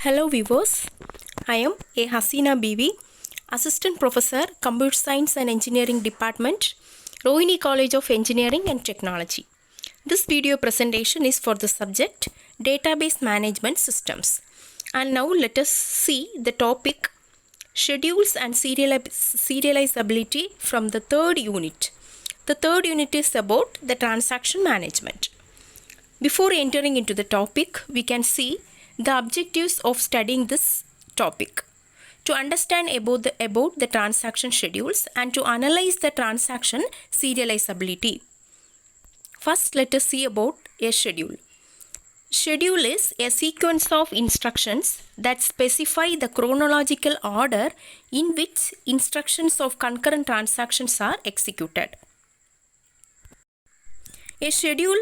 Hello viewers, I am A. Hasina Bibi, Assistant Professor, Computer Science and Engineering Department, Rohini College of Engineering and Technology. This video presentation is for the subject Database Management Systems. And now let us see the topic Schedules and Serializability from the third unit. The third unit is about the transaction management. Before entering into the topic, we can see the objectives of studying this topic. To understand about the transaction schedules and to analyze the transaction serializability. First, let us see about a schedule. Schedule is a sequence of instructions that specify the chronological order in which instructions of concurrent transactions are executed. A schedule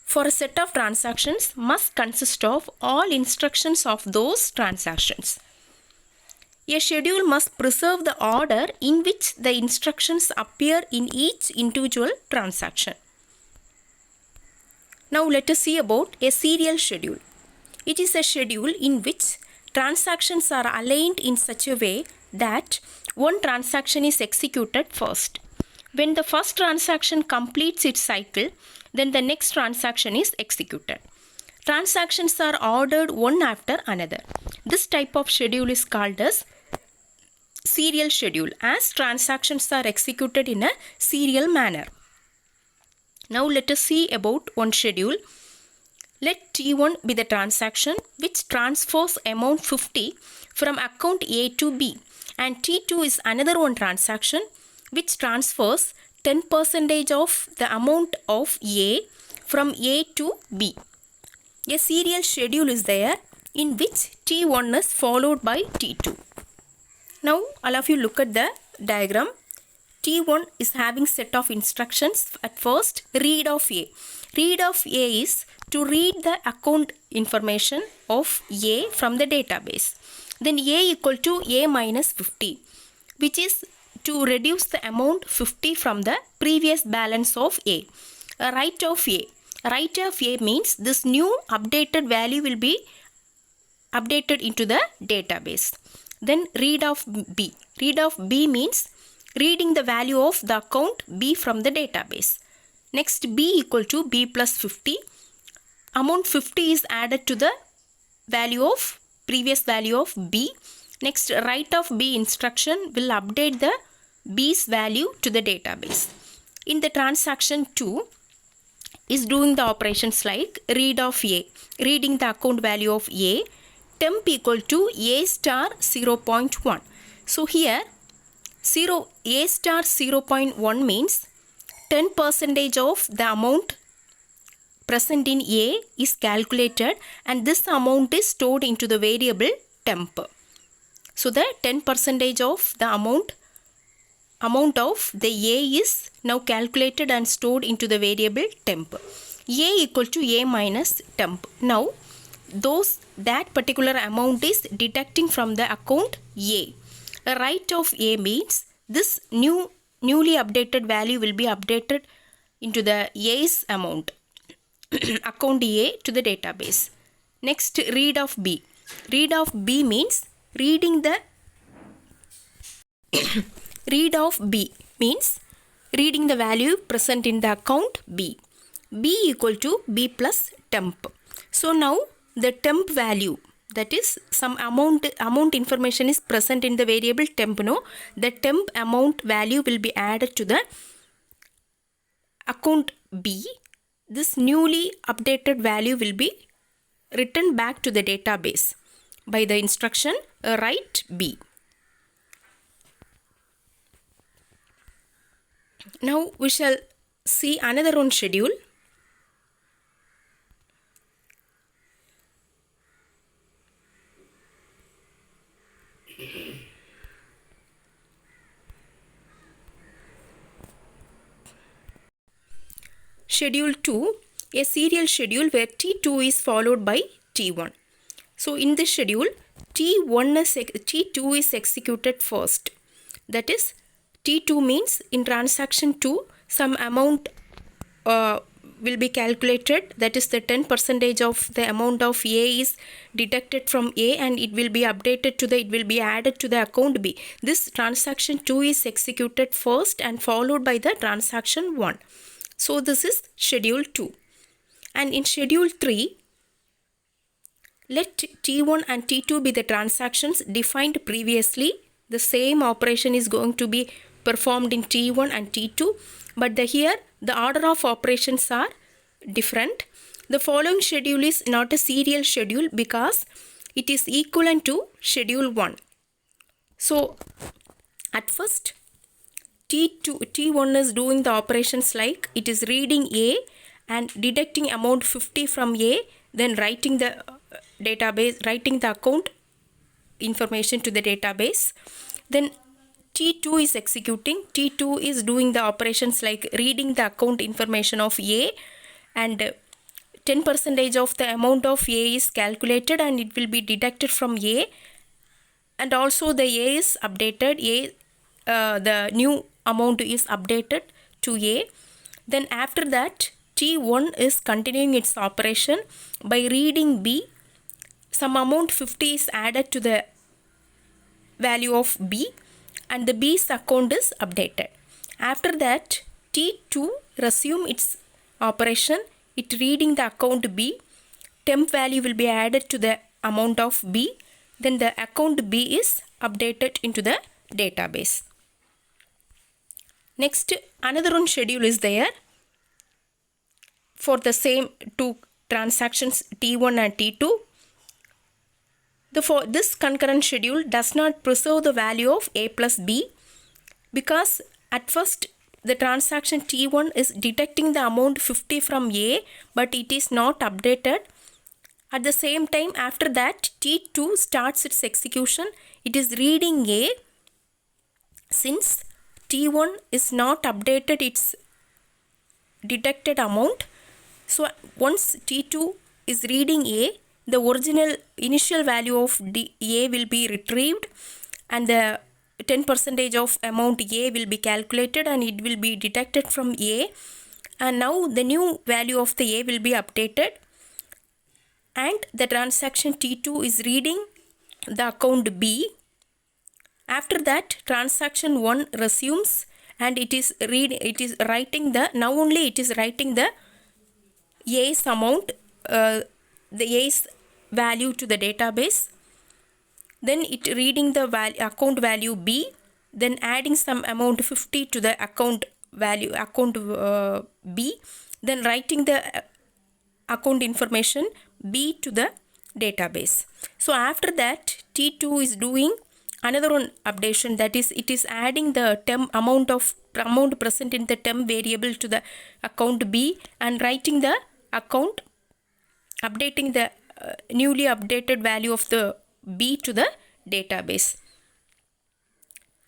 for a set of transactions must consist of all instructions of those transactions. A schedule must preserve the order in which the instructions appear in each individual transaction. Now let us see about a serial schedule. It is a schedule in which transactions are aligned in such a way that one transaction is executed first. When the first transaction completes its cycle, then the next transaction is executed. Transactions are ordered one after another. This type of schedule is called as serial schedule, as transactions are executed in a serial manner. Now let us see about one schedule. Let T1 be the transaction which transfers amount 50 from account A to B, and T2 is another one transaction which transfers 10% of the amount of A from A to B. A serial schedule is there in which T1 is followed by T2. Now all of you look at the diagram. T1 is having set of instructions. At first, read of A. Read of A is to read the account information of A from the database. Then A equal to A minus 50, which is to reduce the amount 50 from the previous balance of A. Write of A. Write of A means this new updated value will be updated into the database. Then read of B. Read of B means reading the value of the account B from the database. Next, B equal to B plus 50. Amount 50 is added to the value of previous value of B. Next, write of B instruction will update the B's value to the database. In the transaction 2 is doing the operations like read of A, reading the account value of A, temp equal to A star 0.1. So here A star 0.1 means 10% of the amount present in A is calculated, and this amount is stored into the variable temp. So the 10% of the amount of the A is now calculated and stored into the variable temp. A equal to A minus temp. Now that particular amount is deducting from the account A. A write of A means this newly updated value will be updated into the A's amount account A to the database. Next, read of B. Read of B means reading the read of B means reading the value present in the account B. B equal to B plus temp. So now the temp value, that is some amount information is present in the variable temp. No, the temp amount value will be added to the account B. This newly updated value will be written back to the database by the instruction write B. Now we shall see another one schedule. Schedule 2, a serial schedule where T2 is followed by T1. So in this schedule, T2 is executed first. That is, T2 means in transaction 2, some amount will be calculated, that is the 10% of the amount of A is deducted from A and it will be updated to the, it will be added to the account B. This transaction 2 is executed first and followed by the transaction 1. So this is schedule 2. And in schedule 3, let T1 and T2 be the transactions defined previously. The same operation is going to be performed in T1 and T2, but here the order of operations are different. The following schedule is not a serial schedule because it is equivalent to schedule 1. So at first T1 is doing the operations like it is reading A and deducting amount 50 from A, then writing the database, writing the account information to the database. Then T2 is executing. T2 is doing the operations like reading the account information of A and 10% of the amount of A is calculated and it will be deducted from A, and also the A is updated. The new amount is updated to A. Then after that T1 is continuing its operation by reading B. Some amount 50 is added to the value of B and the B's account is updated. After that T2 resume its operation, it reading the account B, temp value will be added to the amount of B, then the account B is updated into the database. Next, another one schedule is there for the same two transactions T1 and T2. This concurrent schedule does not preserve the value of A plus B because at first the transaction T1 is deducting the amount 50 from A, but it is not updated. At the same time, after that T2 starts its execution. It is reading A. Since T1 is not updated its deducted amount, so once T2 is reading A, the original initial value of A will be retrieved and the 10% of amount A will be calculated and it will be deducted from A, and now the new value of the A will be updated and the transaction T2 is reading the account B. After that transaction 1 resumes and it is writing the, now only it is writing the A's amount, the A's value to the database, then it reading the account value B, then adding some amount 50 to the account value B, then writing the account information B to the database. So after that T2 is doing another one updation, that is it is adding the amount present in the temp variable to the account B and writing the account, updating the newly updated value of the B to the database.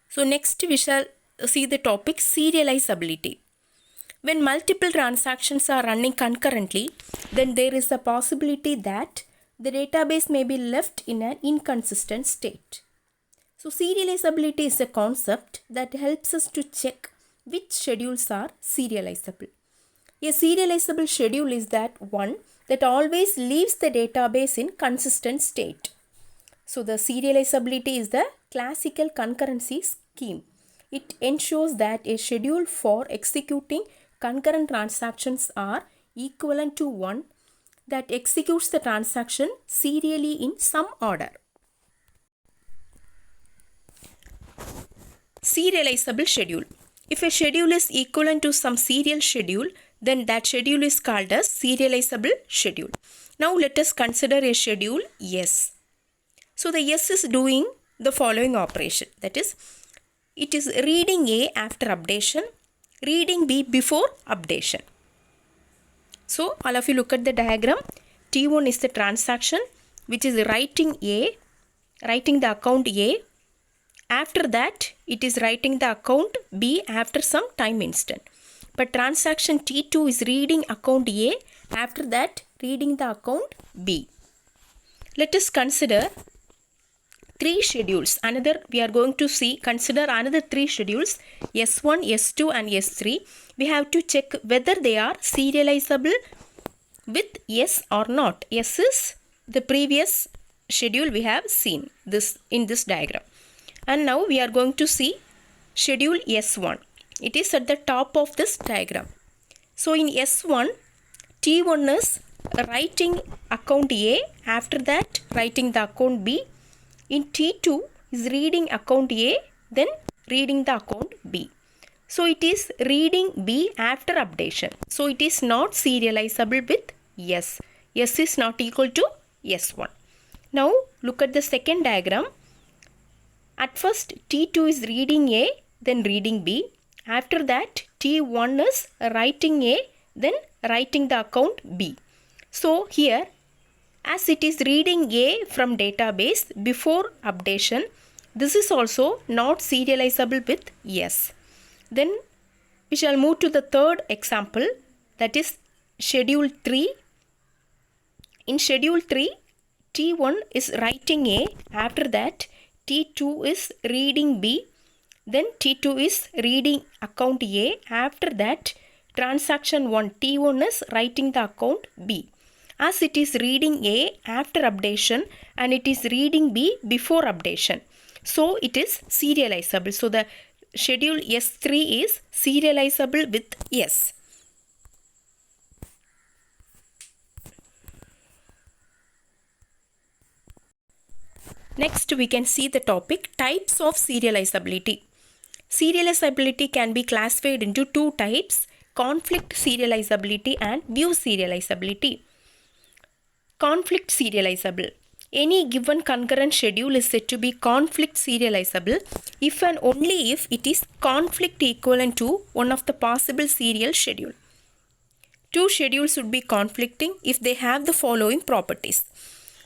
So next we shall see the topic serializability. When multiple transactions are running concurrently, then there is a possibility that the database may be left in an inconsistent state. So serializability is a concept that helps us to check which schedules are serializable. A serializable schedule is that one that always leaves the database in consistent state. So the serializability is the classical concurrency scheme. It ensures that a schedule for executing concurrent transactions are equivalent to one that executes the transaction serially in some order. Serializable schedule. If a schedule is equivalent to some serial schedule, then that schedule is called as serializable schedule. Now let us consider a schedule S. So the S is doing the following operation, that is it is reading A after updation, reading B before updation. So all of you look at the diagram. T1 is the transaction which is writing A, writing the account A. After that it is writing the account B after some time instant. But transaction T2 is reading account A, after that reading the account B. Let us consider three schedules. We are going to consider another three schedules, S1, S2 and S3. We have to check whether they are serializable with S or not. S is the previous schedule we have seen this in this diagram. And now we are going to see schedule S1. It is at the top of this diagram. So in S1, T1 is writing account A, after that writing the account B. In T2 is reading account A, then reading the account B. So it is reading B after updation. So it is not serializable with S. S is not equal to S1. Now look at the second diagram. At first T2 is reading A, then reading B. After that T1 is writing A, then writing the account B. So here, as it is reading A from database before updation, this is also not serializable with S. Then we shall move to the third example, that is schedule 3. In schedule 3, T1 is writing A, after that T2 is reading B, then T2 is reading account A, after that transaction 1 T1 is writing the account B. As it is reading A after updation and it is reading B before updation, so it is serializable. So the schedule S3 is serializable with S. Next we can see the topic types of serializability. Serializability can be classified into two types: conflict serializability and view serializability. Conflict serializable. Any given concurrent schedule is said to be conflict serializable if and only if it is conflict equivalent to one of the possible serial schedule. Two schedules would be conflicting if they have the following properties.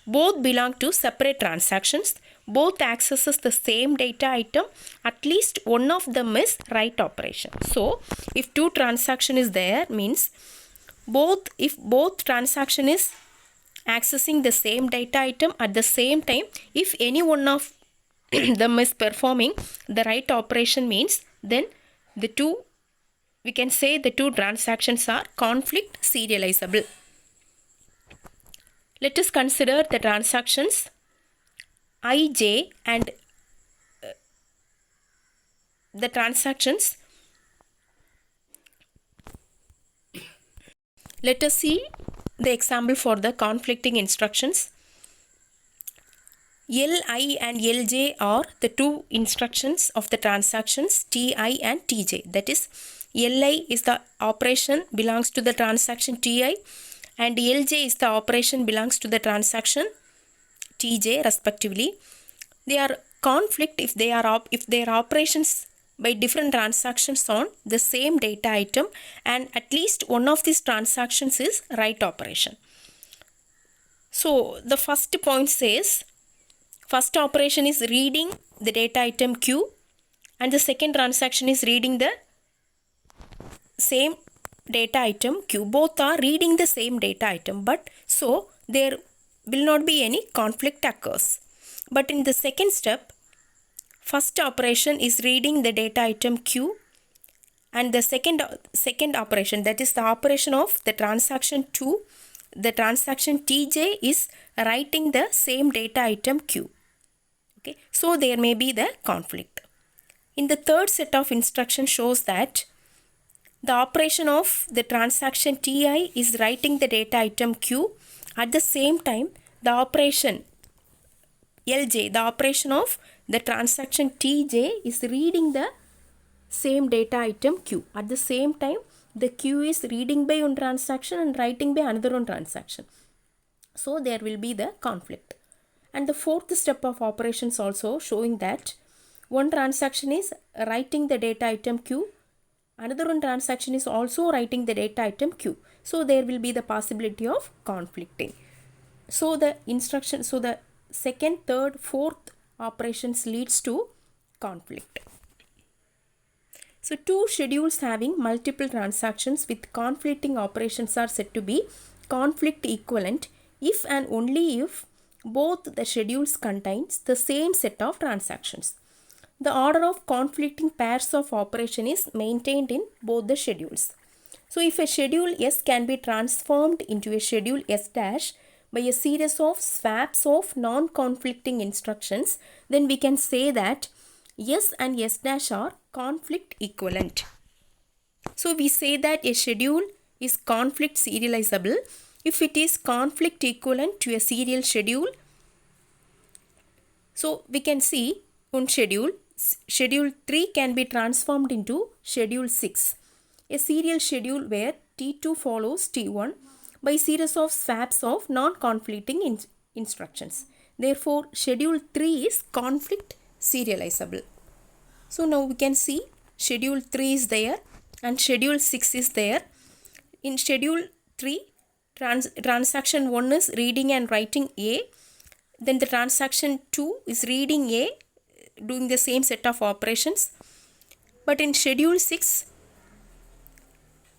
Both belong to separate transactions. Both accesses the same data item. At least one of them is write operation. So, if two transaction is there, means if both transaction is accessing the same data item at the same time, if any one of them is performing the write operation, means then we can say the two transactions are conflict serializable. Let us consider the transactions Ij and the transactions. Let us see the example for the conflicting instructions. Li and Lj are the two instructions of the transactions Ti and Tj. That is, Li is the operation belongs to the transaction Ti and Lj is the operation belongs to the transaction Tj respectively. They are conflict if their operations by different transactions on the same data item and at least one of these transactions is write operation. So the first point says first operation is reading the data item Q and the second transaction is reading the same data item Q. Both are reading the same data item, but so there will not be any conflict occurs. But in the second step, first operation is reading the data item Q and the second operation, that is the operation of the transaction 2, the transaction Tj is writing the same data item Q. Okay, so there may be the conflict. In the third set of instructions shows that the operation of the transaction Ti is writing the data item Q. At the same time, the operation Lj, the operation of the transaction Tj is reading the same data item Q. At the same time, the Q is reading by one transaction and writing by another one transaction. So there will be the conflict. And the fourth step of operations also showing that one transaction is writing the data item Q, another one transaction is also writing the data item Q. So there will be the possibility of conflicting. So the second, third, fourth operations leads to conflict. So two schedules having multiple transactions with conflicting operations are said to be conflict equivalent if and only if both the schedules contains the same set of transactions. The order of conflicting pairs of operation is maintained in both the schedules. So if a schedule S can be transformed into a schedule S dash by a series of swaps of non-conflicting instructions, then we can say that S and S dash are conflict equivalent. So we say that a schedule is conflict serializable if it is conflict equivalent to a serial schedule. So we can see on schedule 3 can be transformed into schedule 6, a serial schedule where T2 follows T1 by series of swaps of non-conflicting instructions. Therefore, schedule 3 is conflict serializable. So now we can see schedule 3 is there and schedule 6 is there. In schedule 3, transaction 1 is reading and writing A. Then the transaction 2 is reading A, doing the same set of operations. But in schedule 6,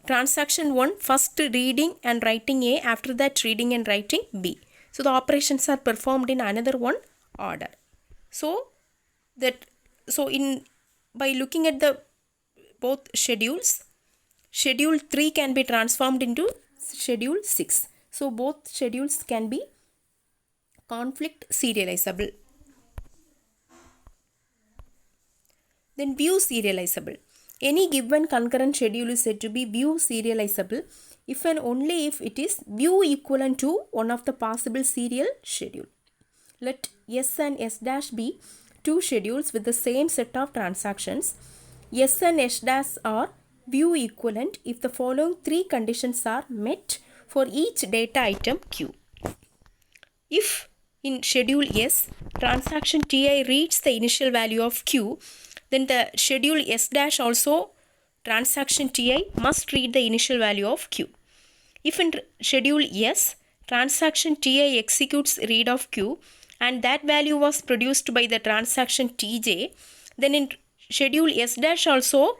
transaction 1 first reading and writing A, after that reading and writing B. So the operations are performed in another one order. So by looking at the both schedules, schedule 3 can be transformed into schedule 6. So both schedules can be conflict serializable. Then view serializable. Any given concurrent schedule is said to be view serializable if and only if it is view equivalent to one of the possible serial schedule. Let S and S dash be two schedules with the same set of transactions. S and S dash are view equivalent if the following three conditions are met for each data item Q. If in schedule S, transaction Ti reads the initial value of Q, then the schedule S dash also transaction Ti must read the initial value of Q. If in schedule S, transaction Ti executes read of Q and that value was produced by the transaction Tj, then in schedule S dash also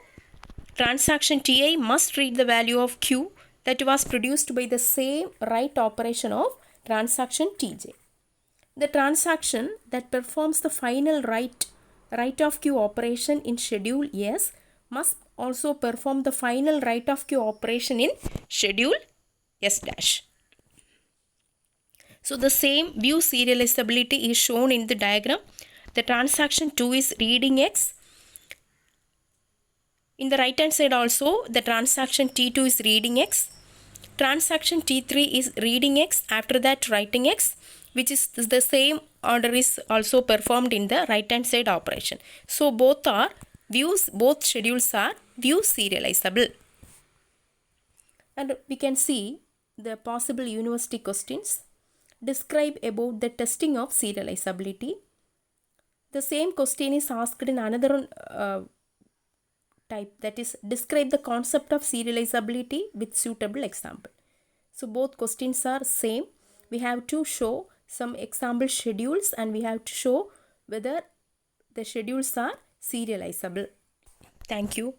transaction Ti must read the value of Q that was produced by the same write operation of transaction Tj. The transaction that performs the final write of Q operation in schedule S must also perform the final write of Q operation in schedule S dash. So the same view serializability is shown in the diagram. The transaction 2 is reading X. In the right hand side also the transaction T2 is reading X. Transaction T3 is reading X, after that writing X, which is the same order is also performed in the right hand side operation. So both schedules are view serializable. And we can see the possible university questions. Describe about the testing of serializability. The same question is asked in another type, that is describe the concept of serializability with suitable example. So both questions are same. We have to show some example schedules and we have to show whether the schedules are serializable. Thank you.